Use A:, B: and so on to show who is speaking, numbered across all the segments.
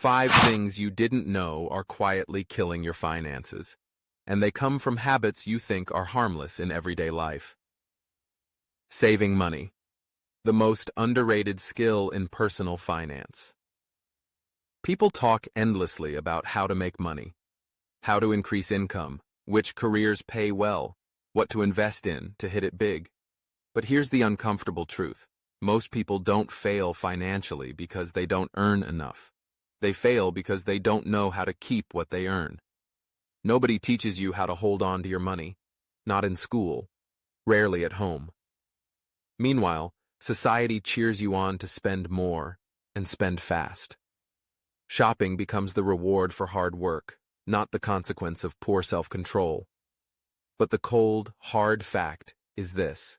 A: 5 things you didn't know are quietly killing your finances, and they come from habits you think are harmless in everyday life. Saving money, the most underrated skill in personal finance. People talk endlessly about how to make money, how to increase income, which careers pay well, what to invest in to hit it big. But here's the uncomfortable truth. Most people don't fail financially because they don't earn enough. They fail because they don't know how to keep what they earn. Nobody teaches you how to hold on to your money. Not in school. Rarely at home. Meanwhile, society cheers you on to spend more and spend fast. Shopping becomes the reward for hard work, not the consequence of poor self-control. But the cold, hard fact is this.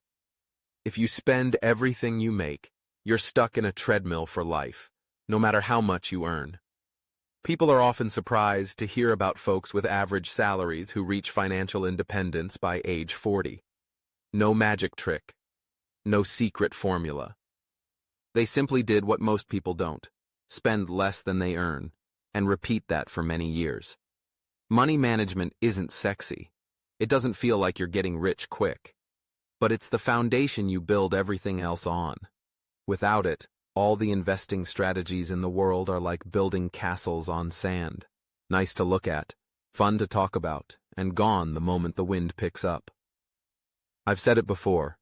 A: If you spend everything you make, you're stuck in a treadmill for life, no matter how much you earn. People are often surprised to hear about folks with average salaries who reach financial independence by age 40. No magic trick. No secret formula. They simply did what most people don't. Spend less than they earn, and repeat that for many years. Money management isn't sexy. It doesn't feel like you're getting rich quick. But it's the foundation you build everything else on. Without it, all the investing strategies in the world are like building castles on sand. Nice to look at, fun to talk about, and gone the moment the wind picks up. I've said it before.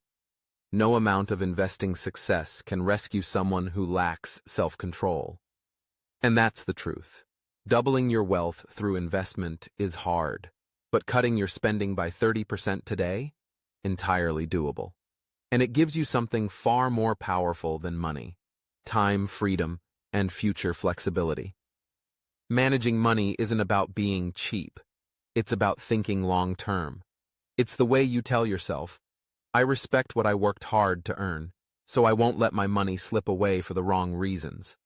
A: No amount of investing success can rescue someone who lacks self-control. And that's the truth. Doubling your wealth through investment is hard, but cutting your spending by 30% today? Entirely doable. And it gives you something far more powerful than money: time, freedom, and future flexibility. Managing money isn't about being cheap. It's about thinking long-term. It's the way you tell yourself, I respect what I worked hard to earn, so I won't let my money slip away for the wrong reasons.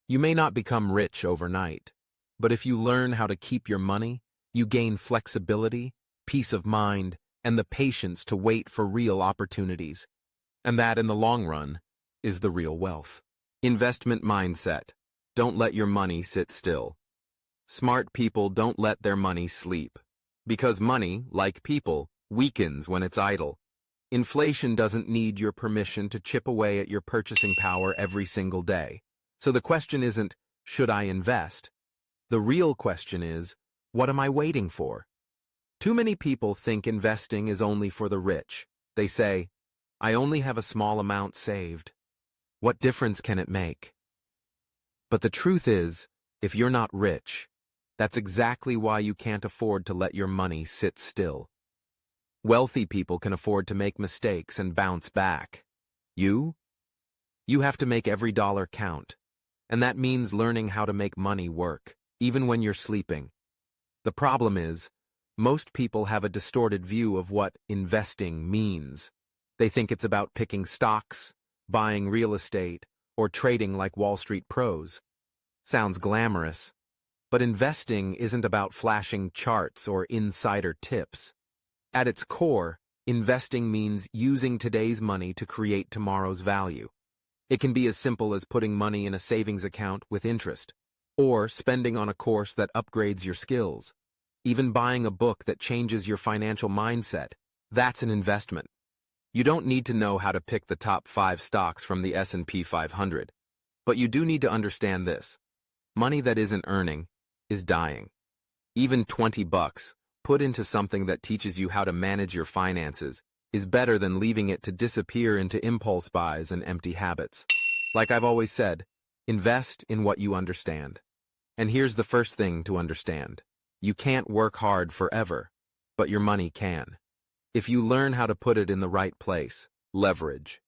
A: You may not become rich overnight, but if you learn how to keep your money, you gain flexibility, peace of mind, and the patience to wait for real opportunities. And that, in the long run, is the real wealth. Investment mindset. Don't let your money sit still. Smart people don't let their money sleep. Because money, like people, weakens when it's idle. Inflation doesn't need your permission to chip away at your purchasing power every single day. So the question isn't, should I invest? The real question is, what am I waiting for? Too many people think investing is only for the rich. They say, I only have a small amount saved. What difference can it make? But the truth is, if you're not rich, that's exactly why you can't afford to let your money sit still. Wealthy people can afford to make mistakes and bounce back. You? You have to make every dollar count. And that means learning how to make money work, even when you're sleeping. The problem is, most people have a distorted view of what investing means. They think it's about picking stocks, buying real estate, or trading like Wall Street pros. Sounds glamorous, but investing isn't about flashing charts or insider tips. At its core, investing means using today's money to create tomorrow's value. It can be as simple as putting money in a savings account with interest, or spending on a course that upgrades your skills. Even buying a book that changes your financial mindset, that's an investment. You don't need to know how to pick the top 5 stocks from the S&P 500, but you do need to understand this. Money that isn't earning is dying. Even $20 put into something that teaches you how to manage your finances is better than leaving it to disappear into impulse buys and empty habits. Like I've always said, invest in what you understand. And here's the first thing to understand. You can't work hard forever, but your money can. If you learn how to put it in the right place, leverage.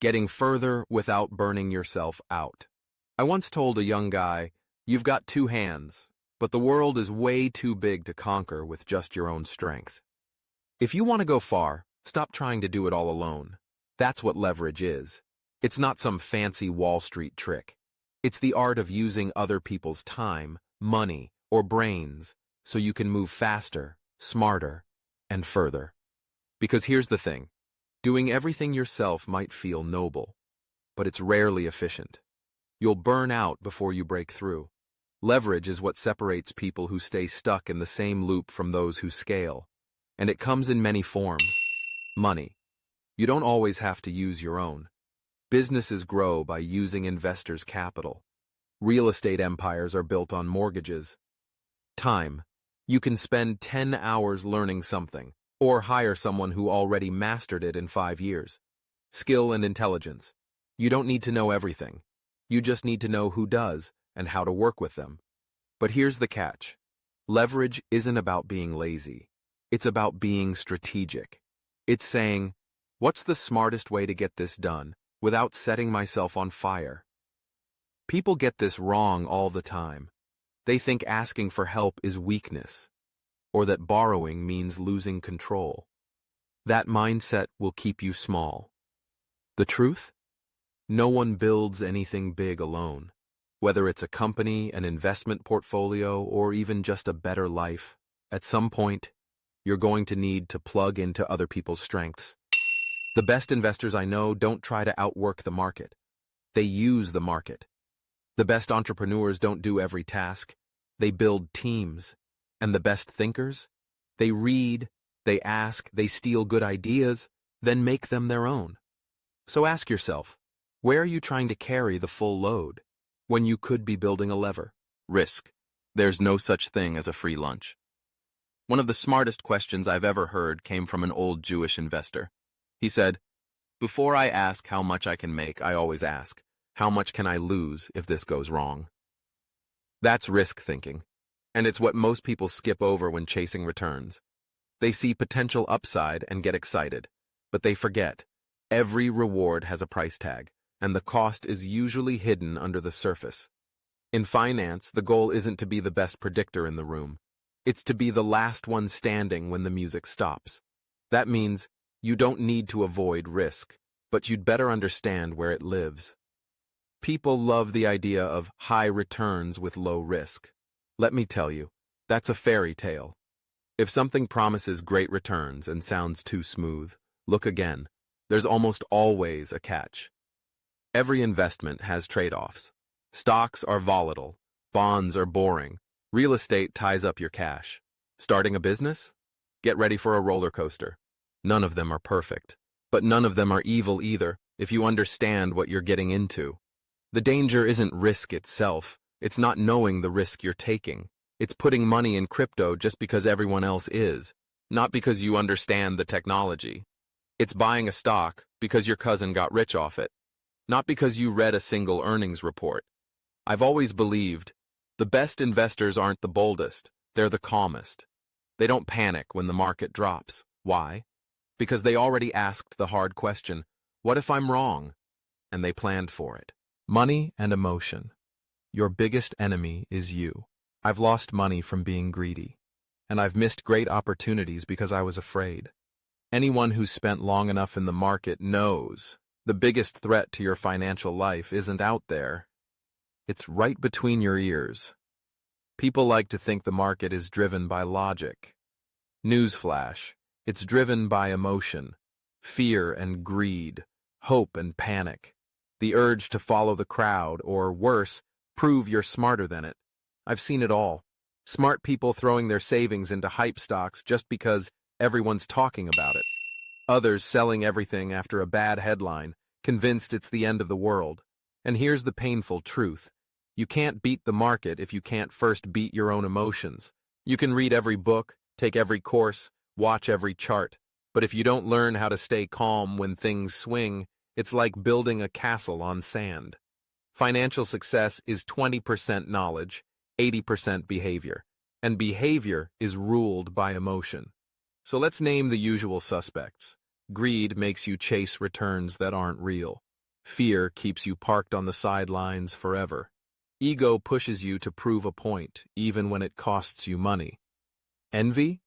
A: Getting further without burning yourself out. I once told a young guy, you've got 2 hands, but the world is way too big to conquer with just your own strength. If you want to go far, stop trying to do it all alone. That's what leverage is. It's not some fancy Wall Street trick. It's the art of using other people's time, money, or brains so you can move faster, smarter, and further. Because here's the thing. Doing everything yourself might feel noble, but it's rarely efficient. You'll burn out before you break through. Leverage is what separates people who stay stuck in the same loop from those who scale. And it comes in many forms. Money. You don't always have to use your own. Businesses grow by using investors' capital. Real estate empires are built on mortgages. Time. You can spend 10 hours learning something, or hire someone who already mastered it in 5 years. Skill and intelligence. You don't need to know everything. You just need to know who does and how to work with them. But here's the catch. Leverage isn't about being lazy. It's about being strategic. It's saying, what's the smartest way to get this done without setting myself on fire? People get this wrong all the time. They think asking for help is weakness, or that borrowing means losing control. That mindset will keep you small. The truth? No one builds anything big alone. Whether it's a company, an investment portfolio, or even just a better life, at some point, you're going to need to plug into other people's strengths. The best investors I know don't try to outwork the market. They use the market. The best entrepreneurs don't do every task. They build teams. And the best thinkers? They read, they ask, they steal good ideas, then make them their own. So ask yourself, where are you trying to carry the full load when you could be building a lever? Risk. There's no such thing as a free lunch. One of the smartest questions I've ever heard came from an old Jewish investor. He said, "Before I ask how much I can make, I always ask, how much can I lose if this goes wrong?" That's risk thinking, and it's what most people skip over when chasing returns. They see potential upside and get excited, but they forget every reward has a price tag, and the cost is usually hidden under the surface. In finance, the goal isn't to be the best predictor in the room. It's to be the last one standing when the music stops. That means you don't need to avoid risk, but you'd better understand where it lives. People love the idea of high returns with low risk. Let me tell you, that's a fairy tale. If something promises great returns and sounds too smooth, look again. There's almost always a catch. Every investment has trade-offs. Stocks are volatile. Bonds are boring. Real estate ties up your cash. Starting a business? Get ready for a roller coaster. None of them are perfect, but none of them are evil either if you understand what you're getting into. The danger isn't risk itself. It's not knowing the risk you're taking. It's putting money in crypto just because everyone else is, not because you understand the technology. It's buying a stock because your cousin got rich off it, not because you read a single earnings report. I've always believed the best investors aren't the boldest, they're the calmest. They don't panic when the market drops. Why? Because they already asked the hard question, what if I'm wrong? And they planned for it. Money and emotion. Your biggest enemy is you. I've lost money from being greedy, and I've missed great opportunities because I was afraid. Anyone who's spent long enough in the market knows the biggest threat to your financial life isn't out there. It's right between your ears. People like to think the market is driven by logic. Newsflash, it's driven by emotion, fear and greed, hope and panic, the urge to follow the crowd, or worse, prove you're smarter than it. I've seen it all. Smart people throwing their savings into hype stocks just because everyone's talking about it. Others selling everything after a bad headline, convinced it's the end of the world. And here's the painful truth. You can't beat the market if you can't first beat your own emotions. You can read every book, take every course, watch every chart, but if you don't learn how to stay calm when things swing, it's like building a castle on sand. Financial success is 20% knowledge, 80% behavior, and behavior is ruled by emotion. So let's name the usual suspects. Greed makes you chase returns that aren't real. Fear keeps you parked on the sidelines forever. Ego pushes you to prove a point, even when it costs you money. Envy?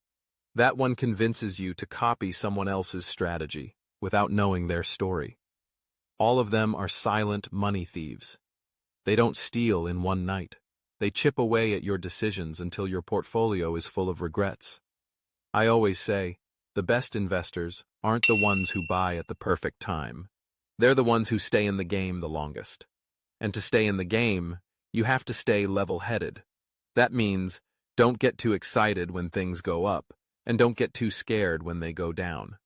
A: That one convinces you to copy someone else's strategy without knowing their story. All of them are silent money thieves. They don't steal in one night. They chip away at your decisions until your portfolio is full of regrets. I always say, the best investors aren't the ones who buy at the perfect time. They're the ones who stay in the game the longest. And to stay in the game, You have to stay level-headed. That means don't get too excited when things go up, and don't get too scared when they go down.